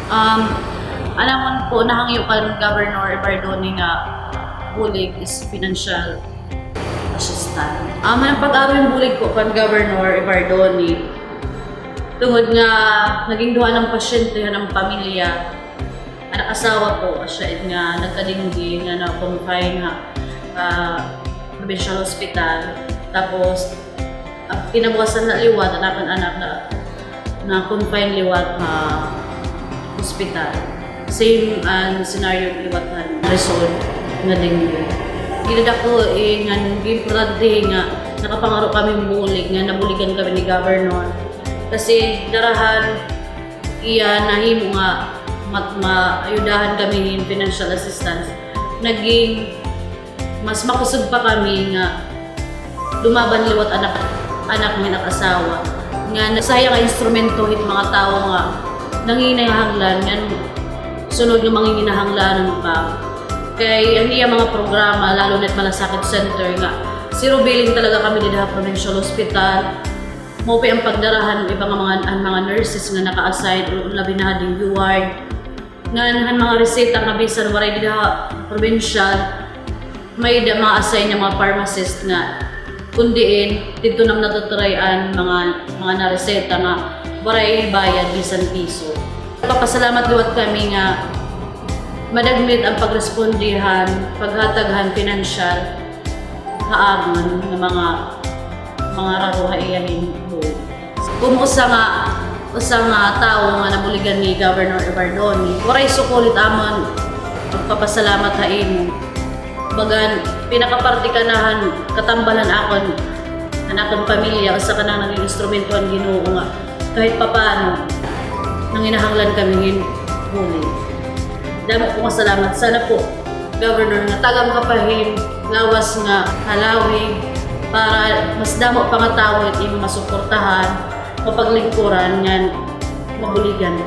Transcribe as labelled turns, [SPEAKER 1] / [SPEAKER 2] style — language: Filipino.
[SPEAKER 1] Um, alam mo po, nahangyo ka ng Governor Bardoni nga bulig is financial assistance. Ang pag-awing bulig ko kan Governor Bardoni tungod nga naging duha ng pasyente ng pamilya, anak asawa po siya nga nagkadinggi nga na-confine nga provincial hospital. Tapos kinabukasan na liwat ang anak na confine liwat hospital. Same scenario liwat result nga dengue. Gilid ako nga importante nga nakapangaro kami bulig nga nabuligan kami ni Governor. Kasi darahan iya nahimo nga maayudahan kami in financial assistance. Naging mas makusog pa kami nga lumaban liwat anak ng asawa nga nasaya nga instrumento hit mga tao nga nanginahanglan nga sunod nga manginahanglan pa kay ang iya mga programa lalo na't malasakit center nga zero billing talaga kami dito sa provincial hospital. Mo pa ang pagdarahan ng ibang mga nurses nga naka-assign o labi na hading ward nga mga reseta nga bisan waray dito provincial may mga assign ng mga pharmacist nga kundiin dito nang natutrayan mga nareseta nga waray bayad bisan piso. Papasalamat liwat kami nga madagmit ang pagrespondihan, paghataghan financial haagon ng mga raruhaiyahin po. Kung usa nga tao nga nabuligan ni Governor Bardoni, waray sukulit amon pagpapasalamat hain. Bagan pinakaparti kanahan katambalan akon anakon pamilya usa ka nang naging instrumentuhan Ginoo nga kahit papaano nanginahanglan kami huli. Damo po salamat sana po Governor nga tagang kapahin lawas nga halawig para mas damo pa nga tawo at imo masuportahan mapaglingkuran nga mabuligan.